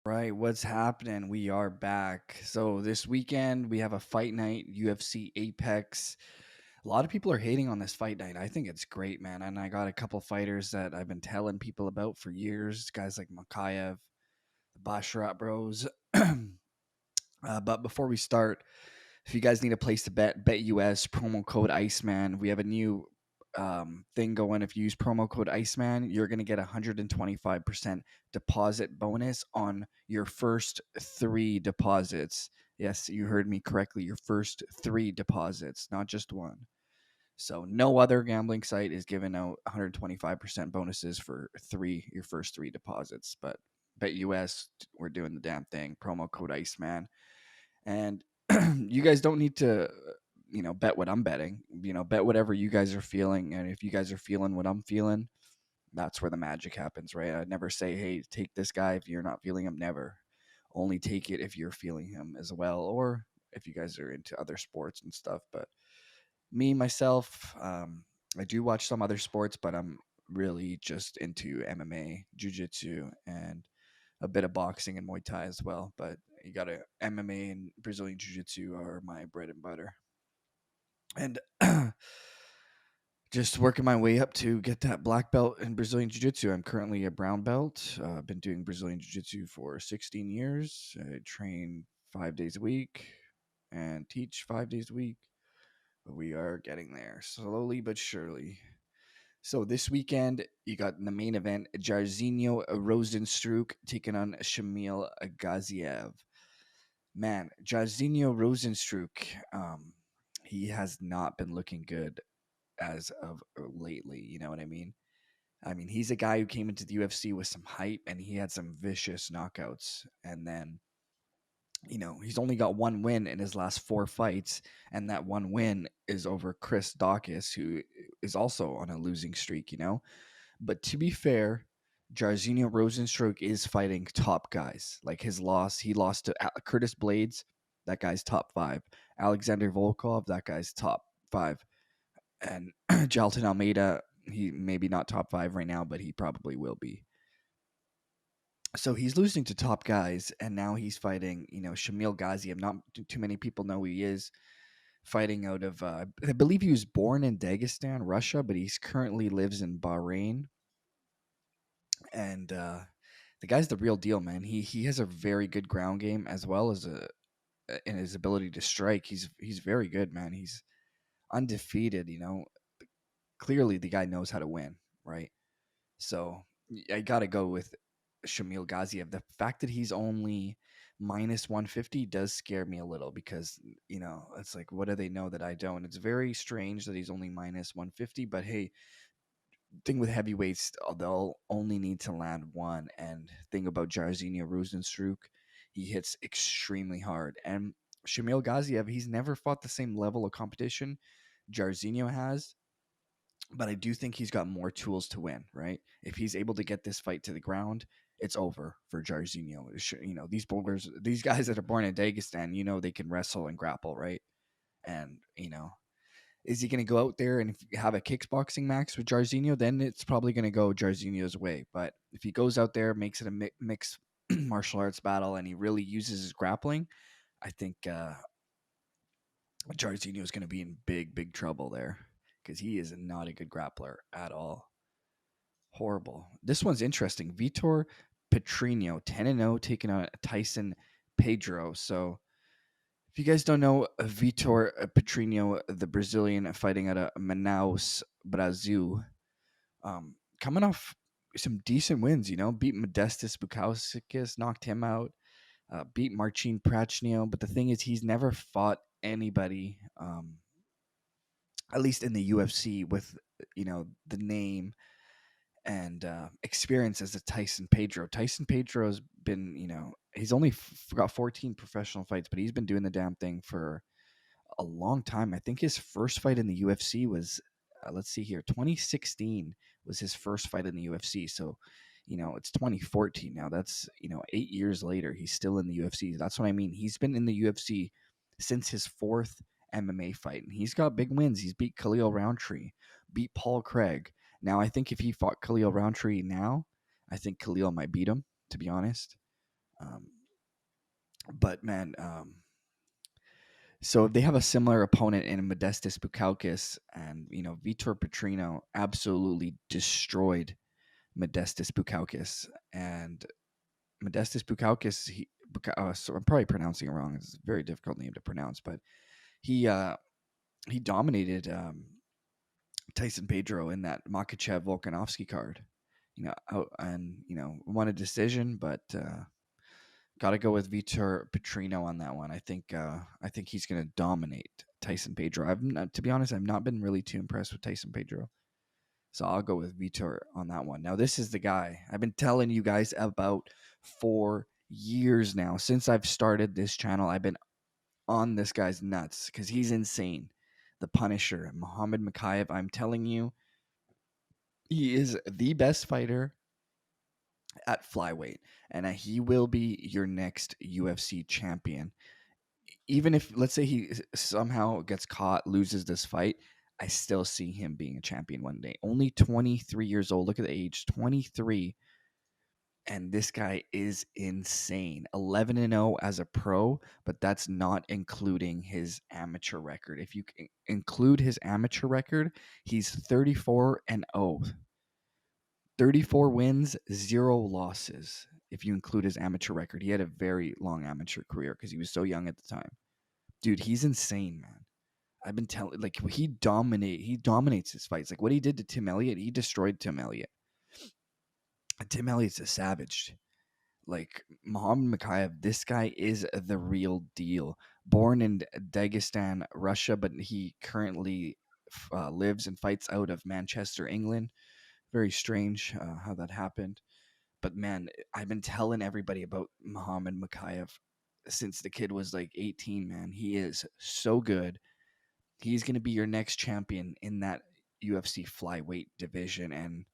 Right, what's happening? We are back. So this weekend we have a fight night, UFC Apex. A lot of people are hating on this fight night. I think it's great, man. And I got a couple fighters that I've been telling people about for years, guys like Makayev, the Basharat Bros. But before we start, if you guys need a place to BetUS, promo code Iceman. We have a new thing going. If you use promo code Iceman, you're going to get 125% deposit bonus on your first three deposits. Yes, you heard me correctly. Your first three deposits, not just one. So no other gambling site is giving out 125% bonuses for your first three deposits. But BetUS, we're doing the damn thing. Promo code Iceman. And you guys don't need to, bet what I'm betting. Bet whatever you guys are feeling. And if you guys are feeling what I'm feeling, that's where the magic happens, right? I'd never say, hey, take this guy if you're not feeling him. Never. Only take it if you're feeling him as well, or if you guys are into other sports and stuff. But me, myself, I do watch some other sports, but I'm really just into MMA, jiu-jitsu, and a bit of boxing and Muay Thai as well. But you got to MMA and Brazilian Jiu Jitsu are my bread and butter. And just working my way up to get that black belt in Brazilian Jiu Jitsu. I'm currently a brown belt. I've been doing Brazilian Jiu Jitsu for 16 years. I train 5 days a week and teach 5 days a week. But we are getting there slowly but surely. So this weekend, you got in the main event, Jairzinho Rozenstruik taking on Shamil Gaziev. Man, Jairzinho Rozenstruik, he has not been looking good as of lately. You know what I mean? I mean, he's a guy who came into the UFC with some hype and he had some vicious knockouts. And then, he's only got one win in his last four fights. And that one win is over Chris Dawkins, who is also on a losing streak. But to be fair, Jairzinho Rozenstruik is fighting top guys. Like he lost to Curtis Blades, that guy's top five. Alexander Volkov, that guy's top five. And Jalton Almeida, he maybe not top five right now, but he probably will be. So he's losing to top guys, and now he's fighting, Shamil Gaziev. Not too many people know who he is. Fighting out of, I believe he was born in Dagestan, Russia, but he's currently lives in Bahrain. And the guy's the real deal, man. He has a very good ground game as well as in his ability to strike. He's very good, man. He's undefeated. Clearly the guy knows how to win, right? So I gotta go with Shamil Gaziev. The fact that he's only minus 150 does scare me a little because it's like, what do they know that I don't? It's very strange that he's only minus 150, but hey, thing with heavyweights, they'll only need to land one. And thing about Jairzinho Rozenstruik, he hits extremely hard. And Shamil Gaziev, he's never fought the same level of competition Jairzinho has, but I do think he's got more tools to win, right? If he's able to get this fight to the ground, it's over for Jairzinho. These guys that are born in Dagestan, they can wrestle and grapple, right? And, is he going to go out there and have a kickboxing match with Jairzinho? Then it's probably going to go Jairzinho's way. But if he goes out there, makes it a mixed martial arts battle, and he really uses his grappling, I think Jairzinho is going to be in big, big trouble there because he is not a good grappler at all. Horrible. This one's interesting. Vitor Petrino, 10-0, taking on Tyson Pedro. So if you guys don't know, Vitor Petrino, the Brazilian fighting out of Manaus, Brazil, coming off some decent wins, beat Modestas Bukauskas, knocked him out, beat Marcin Prachnio. But the thing is, he's never fought anybody, at least in the UFC, with, the name and experience as a Tyson Pedro. Tyson Pedro's been, he's only got 14 professional fights, but he's been doing the damn thing for a long time. I think his first fight in the UFC was, let's see here, 2016 was his first fight in the UFC. So, it's 2014 now. That's, 8 years later. He's still in the UFC. That's what I mean. He's been in the UFC since his fourth MMA fight, and he's got big wins. He's beat Khalil Roundtree, beat Paul Craig. Now, I think if he fought Khalil Roundtree now, I think Khalil might beat him, to be honest. Um, but man, so they have a similar opponent in Modestus Bukauskas, and Vitor Petrino absolutely destroyed Modestus Bukauskas, and Modestus Bukauskas. So I'm probably pronouncing it wrong. It's a very difficult name to pronounce, but he uh, he dominated Tyson Pedro in that Makachev Volkanovski card. Out and won a decision, but got to go with Vitor Petrino on that one. I think he's going to dominate Tyson Pedro. I've not, to be honest, I've not been really too impressed with Tyson Pedro, so I'll go with Vitor on that one. Now, this is the guy I've been telling you guys about for years now. Since I've started this channel, I've been on this guy's nuts because he's insane. The Punisher, Muhammad Makayev. I'm telling you, he is the best fighter at flyweight, and he will be your next UFC champion. Even if, let's say, he somehow gets caught, loses this fight, I still see him being a champion one day. Only 23 years old. Look at the age, 23. And this guy is insane. 11-0 as a pro, but that's not including his amateur record. If you include his amateur record, he's 34-0. 34 wins, 0 losses. If you include his amateur record, he had a very long amateur career because he was so young at the time. Dude, he's insane, man. I've been telling, like, he dominates his fights. Like what he did to Tim Elliott, he destroyed Tim Elliott. Tim Elliott's a savage. Like Muhammad Makayev, this guy is the real deal. Born in Dagestan, Russia, but he currently lives and fights out of Manchester, England. Very strange how that happened. But man, I've been telling everybody about Muhammad Makayev since the kid was like 18, man. He is so good. He's going to be your next champion in that UFC flyweight division. And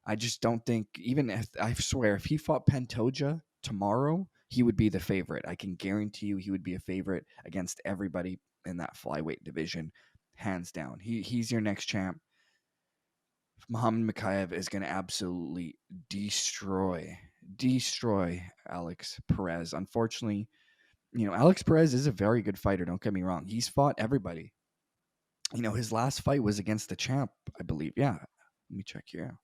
I just don't think, even if, I swear, if he fought Pantoja tomorrow, he would be the favorite. I can guarantee you he would be a favorite against everybody in that flyweight division, hands down. He's your next champ. Muhammad Makayev is going to absolutely destroy Alex Perez. Unfortunately, Alex Perez is a very good fighter. Don't get me wrong. He's fought everybody. His last fight was against the champ, I believe. Yeah. Let me check here.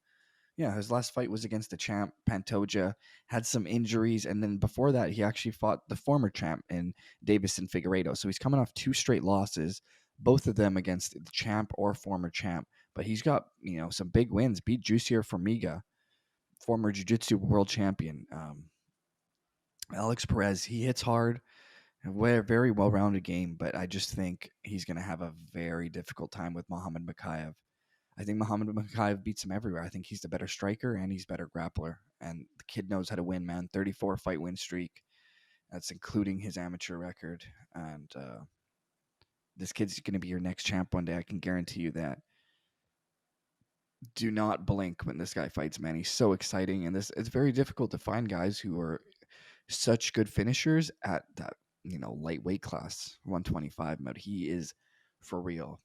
Yeah, his last fight was against the champ, Pantoja, had some injuries, and then before that, he actually fought the former champ in Davison Figueiredo. So he's coming off 2 straight losses, both of them against the champ or former champ. But he's got, some big wins. Beat Jussier Formiga, former Jiu-Jitsu world champion. Alex Perez, he hits hard, a very well-rounded game, but I just think he's going to have a very difficult time with Muhammad Makayev. I think Muhammad Makayev beats him everywhere. I think he's the better striker and he's better grappler. And the kid knows how to win, man. 34 fight win streak. That's including his amateur record. And this kid's going to be your next champ one day. I can guarantee you that. Do not blink when this guy fights, man. He's so exciting. And it's very difficult to find guys who are such good finishers at that, lightweight class, 125 mode. He is for real.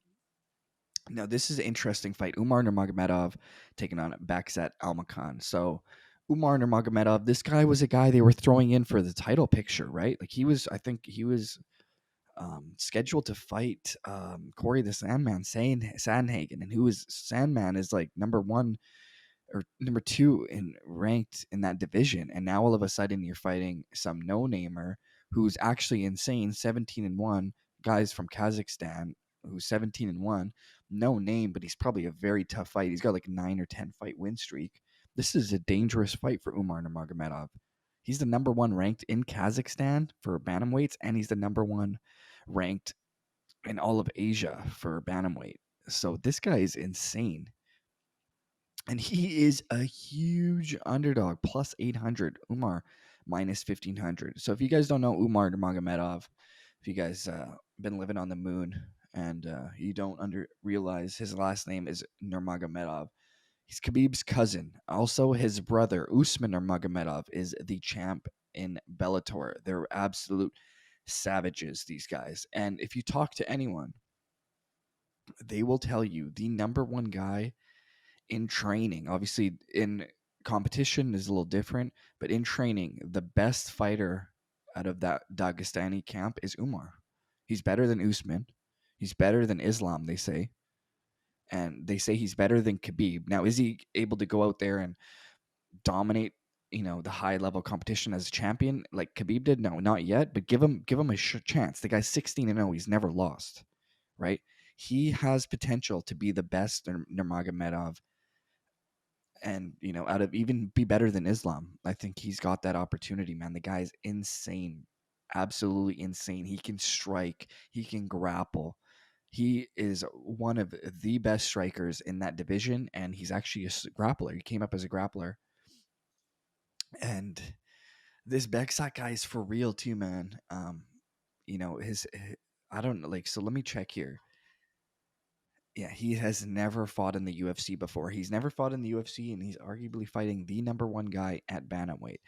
Now, this is an interesting fight. Umar Nurmagomedov taking on Baksat Almakhan. So, Umar Nurmagomedov, this guy was a guy they were throwing in for the title picture, right? Like I think he was scheduled to fight Corey the Sandman Sandhagen, and Sandman is like number 1 or number 2 in ranked in that division, and now all of a sudden you're fighting some no-namer who's actually insane, 17-1, guys from Kazakhstan who's 17-1, no name, but he's probably a very tough fight. He's got like a 9 or 10 fight win streak. This is a dangerous fight for Umar Nurmagomedov. He's the number 1 ranked in Kazakhstan for bantamweights, and he's the number 1 ranked in all of Asia for bantamweight. So this guy is insane. And he is a huge underdog, plus 800. Umar, minus 1,500. So if you guys don't know Umar Nurmagomedov, if you guys been living on the moon and you don't realize his last name is Nurmagomedov, he's Khabib's cousin. Also, his brother, Usman Nurmagomedov, is the champ in Bellator. They're absolute savages, these guys. And if you talk to anyone, they will tell you the number 1 guy in training, obviously in competition is a little different, but in training, the best fighter out of that Dagestani camp is Umar. He's better than Usman. He's better than Islam, they say. And they say he's better than Khabib. Now, is he able to go out there and dominate, the high level competition as a champion like Khabib did? No, not yet. But give him a chance. The guy's 16-0. He's never lost, right? He has potential to be the best Nurmagomedov, and out of even be better than Islam. I think he's got that opportunity, man. The guy's insane, absolutely insane. He can strike, he can grapple. He is one of the best strikers in that division, and he's actually a grappler. He came up as a grappler, and this Beksak guy is for real too, man. I don't know, like, so let me check here. Yeah, he has never fought in the UFC before. He's never fought in the UFC, and he's arguably fighting the number one guy at bantamweight.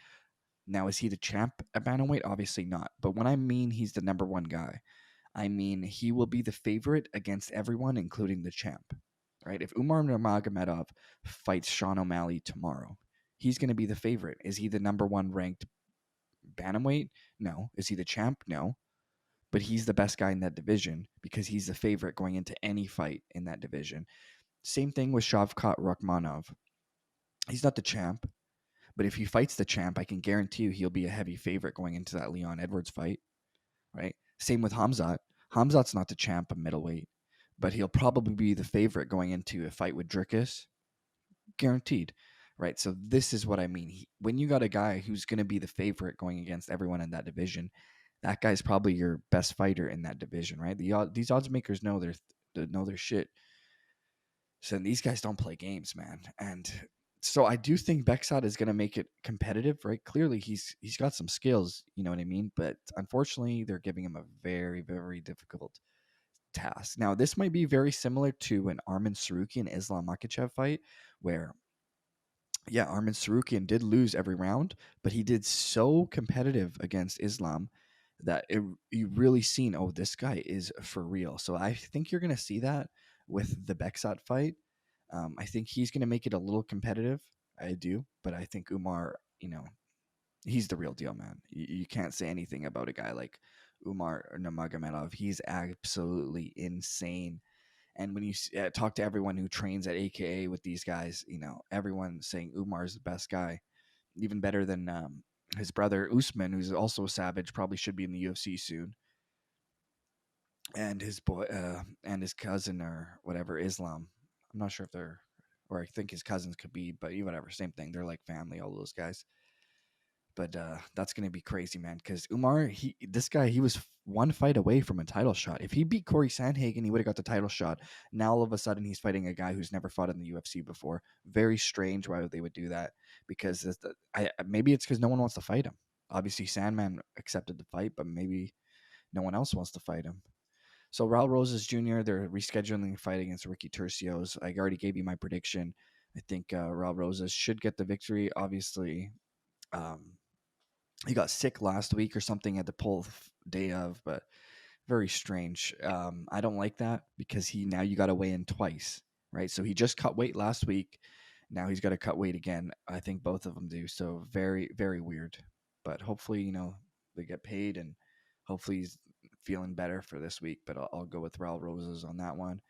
Now, is he the champ at bantamweight? Obviously not. But when I mean he's the number one guy, I mean he will be the favorite against everyone, including the champ. Right? If Umar Nurmagomedov fights Sean O'Malley tomorrow, he's going to be the favorite. Is he the number one ranked bantamweight? No. Is he the champ? No. But he's the best guy in that division because he's the favorite going into any fight in that division. Same thing with Shavkat Rakhmonov. He's not the champ, but if he fights the champ, I can guarantee you he'll be a heavy favorite going into that Leon Edwards fight, right? Same with Hamzat. Hamzat's not the champ of middleweight, but he'll probably be the favorite going into a fight with Dricus, guaranteed, right? So this is what I mean. When you got a guy who's going to be the favorite going against everyone in that division, that guy's probably your best fighter in that division, right? These odds makers know their shit. So these guys don't play games, man. And so I do think Bexat is going to make it competitive, right? Clearly, he's got some skills, you know what I mean. But unfortunately, they're giving him a very, very difficult task. Now, this might be very similar to an Arman Sarukian Islam Makhachev fight, where yeah, Arman Sarukian did lose every round, but he did so competitive against Islam that you really seen, oh, this guy is for real. So I think you're going to see that with the Bexat fight. I think he's going to make it a little competitive. I do, but I think Umar, he's the real deal, man. You can't say anything about a guy like Umar Nurmagomedov. He's absolutely insane. And when you talk to everyone who trains at AKA with these guys, everyone's saying Umar's the best guy, even better than his brother Usman, who's also a savage, probably should be in the UFC soon, and his boy and his cousin or whatever Islam. I'm not sure if they're, or I think his cousins could be, but whatever, same thing. They're like family, all those guys. But that's gonna be crazy, man. Because Umar, this guy, he was one fight away from a title shot. If he beat Corey Sandhagen, he would have got the title shot. Now all of a sudden, he's fighting a guy who's never fought in the UFC before. Very strange why they would do that. Because maybe it's because no one wants to fight him. Obviously, Sandman accepted the fight, but maybe no one else wants to fight him. So Raul Rosas Jr., they're rescheduling the fight against Ricky Tercios. I already gave you my prediction. I think Raul Rosas should get the victory. Obviously, um, he got sick last week or something at the pull day of, but very strange. I don't like that because now you got to weigh in twice, right? So he just cut weight last week. Now he's got to cut weight again. I think both of them do. So very, very weird. But hopefully, they get paid and hopefully he's feeling better for this week. But I'll go with Raul Rosas on that one.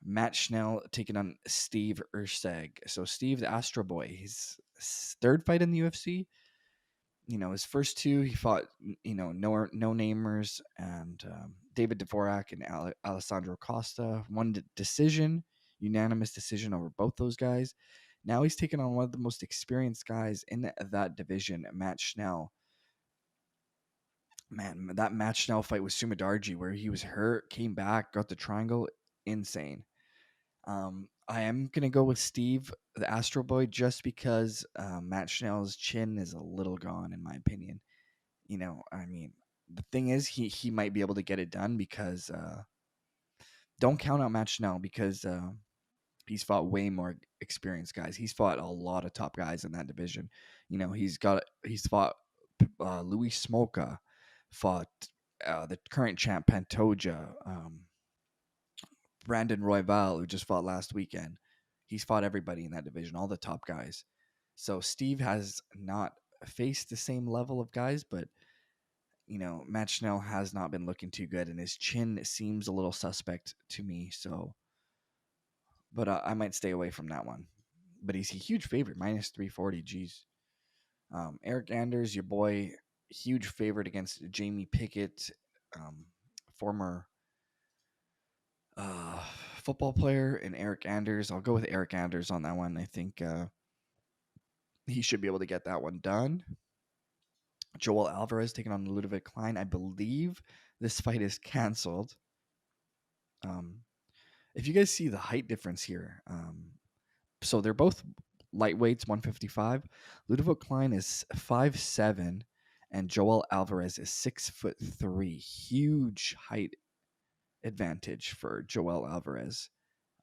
Matt Schnell taking on Steve Urseg. So Steve, the Astro Boy, his third fight in the UFC. His first two, he fought, no namers and David Dvorak and Alessandro Costa. One decision, unanimous decision over both those guys. Now he's taking on one of the most experienced guys in that division, Matt Schnell. Man, that Matt Schnell fight with Sumadarji, where he was hurt, came back, got the triangle, insane. I am gonna go with Steve, the Astro Boy, just because Matt Schnell's chin is a little gone, in my opinion. I mean, the thing is, he might be able to get it done because don't count out Matt Schnell because he's fought way more experienced guys. He's fought a lot of top guys in that division. He's fought Luis Smolka, fought the current champ Pantoja, Brandon Royval, who just fought last weekend. He's fought everybody in that division, all the top guys. So Steve has not faced the same level of guys, but Matt Schnell has not been looking too good, and his chin seems a little suspect to me. So, but I might stay away from that one. But he's a huge favorite, minus 340. Geez. Eric Anders, your boy, huge favorite against Jamie Pickett, um, former uh, football player, and Eric Anders. I'll go with Eric Anders on that one. I think he should be able to get that one done. Joel Alvarez taking on Ludovic Klein. I believe this fight is canceled. Um, if you guys see the height difference here, so they're both lightweights, 155. Ludovic Klein is 5'7", and Joel Alvarez is 6'3". Huge height advantage for Joel Alvarez.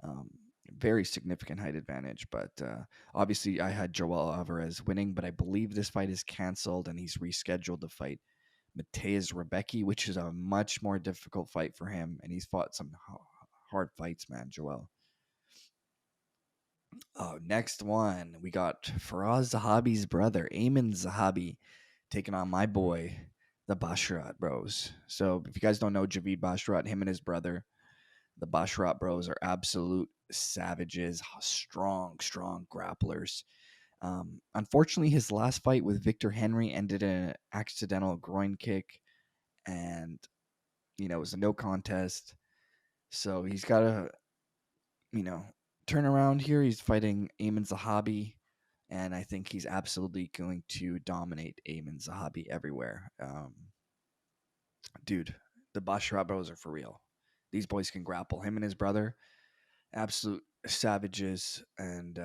Um, Very significant height advantage, but obviously I had Joel Alvarez winning, but I believe this fight is canceled and he's rescheduled to fight Mateusz Rebecki, which is a much more difficult fight for him, and he's fought some hard fights, man, Joel. Oh, next one, we got Faraz Zahabi's brother, Ayman Zahabi, taking on my boy, the Basharat Bros. So if you guys don't know Javid Basharat, him and his brother, the Basharat Bros are absolute savages, strong, strong grapplers. Unfortunately, his last fight with Victor Henry ended in an accidental groin kick, and it was a no contest. So he's got to, you know, turn around here. He's fighting Ayman Zahabi, and I think he's absolutely going to dominate Ayman Zahabi everywhere. Dude, the Basharat Bros are for real. These boys can grapple. Him and his brother, absolute savages. And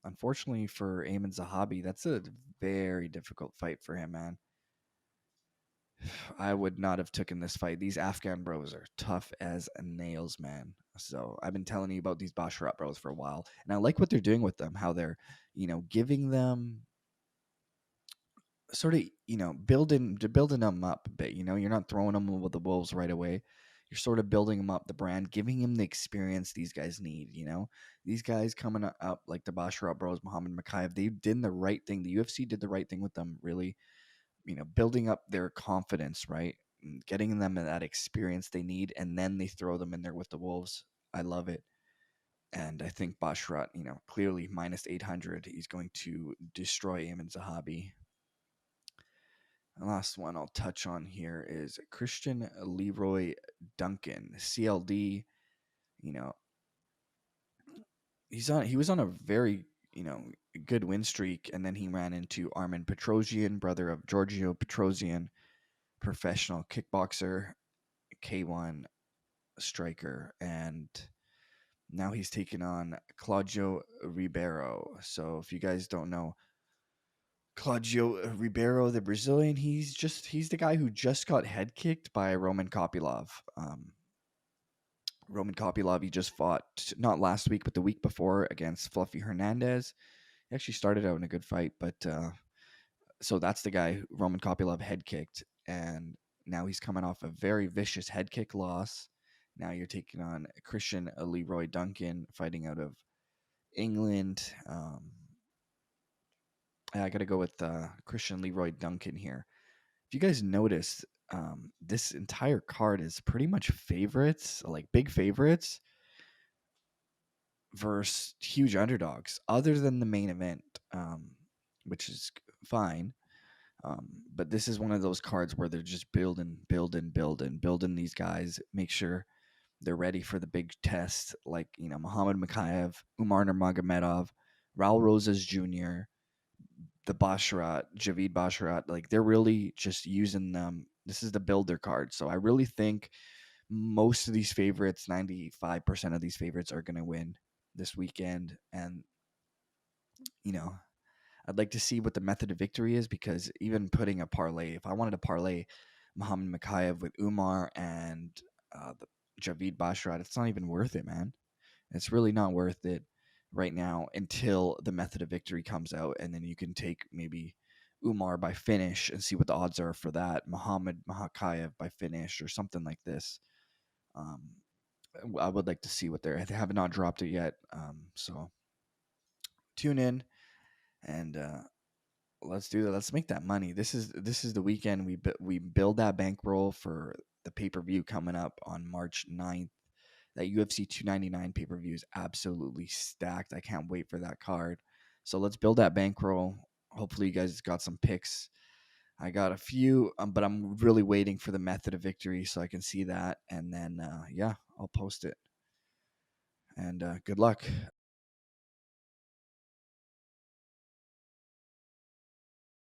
unfortunately for Ayman Zahabi, that's a very difficult fight for him, man. I would not have taken this fight. These Afghan bros are tough as nails, man. So I've been telling you about these Basharat bros for a while, and I like what they're doing with them. How they're, giving them sort of, building them up a bit. You're not throwing them with the wolves right away. You're sort of building them up the brand, giving them the experience these guys need. These guys coming up like the Basharat bros, Muhammad Makayev, they did the right thing. The UFC did the right thing with them, really, building up their confidence, right? And getting them that experience they need, and then they throw them in there with the Wolves. I love it. And I think Basharat, clearly minus 800, he's going to destroy Ayman Zahabi. The last one I'll touch on here is Christian Leroy Duncan, CLD. You know, he was on a very, good win streak, and then he ran into Armin Petrosian, brother of Giorgio Petrosian, professional kickboxer, K1 striker, and now he's taking on Claudio Ribeiro. So if you guys don't know Claudio Ribeiro, the Brazilian, he's the guy who just got head kicked by Roman Kopylov. Roman Kopylov, he just fought not last week but the week before against Fluffy Hernandez. He actually started out in a good fight, but so that's the guy who Roman Kopylov head kicked, and now he's coming off a very vicious head kick loss. Now you're taking on Christian Leroy Duncan, fighting out of England. I got to go with Christian Leroy Duncan here. If you guys notice, this entire card is pretty much favorites, like big favorites, versus huge underdogs, other than the main event, which is fine. But this is one of those cards where they're just building these guys, make sure they're ready for the big test, like, Muhammad Makayev, Umar Nurmagomedov, Raul Rosas Jr., the Basharat, Javid Basharat. Like, they're really just using them. This is the builder card. So I really think most of these favorites, 95% of these favorites, are going to win this weekend. And, you know, I'd like to see what the method of victory is, because even putting a parlay, if I wanted to parlay Muhammad Makayev with Umar and the Javid Basharat, it's not even worth it, man. It's really not worth it right now until the method of victory comes out, and then you can take maybe Umar by finish and see what the odds are for that. Muhammad Makayev by finish or something like this. Um, I would like to see what they have not dropped it yet. So tune in. and let's do that. Let's make that money. This is the weekend we build that bankroll for the pay-per-view coming up on March 9th. That UFC 299 pay-per-view is absolutely stacked. I can't wait for that card. So let's build that bankroll. Hopefully you guys got some picks. I got a few, but I'm really waiting for the method of victory so I can see that, and then yeah, I'll post it. And good luck.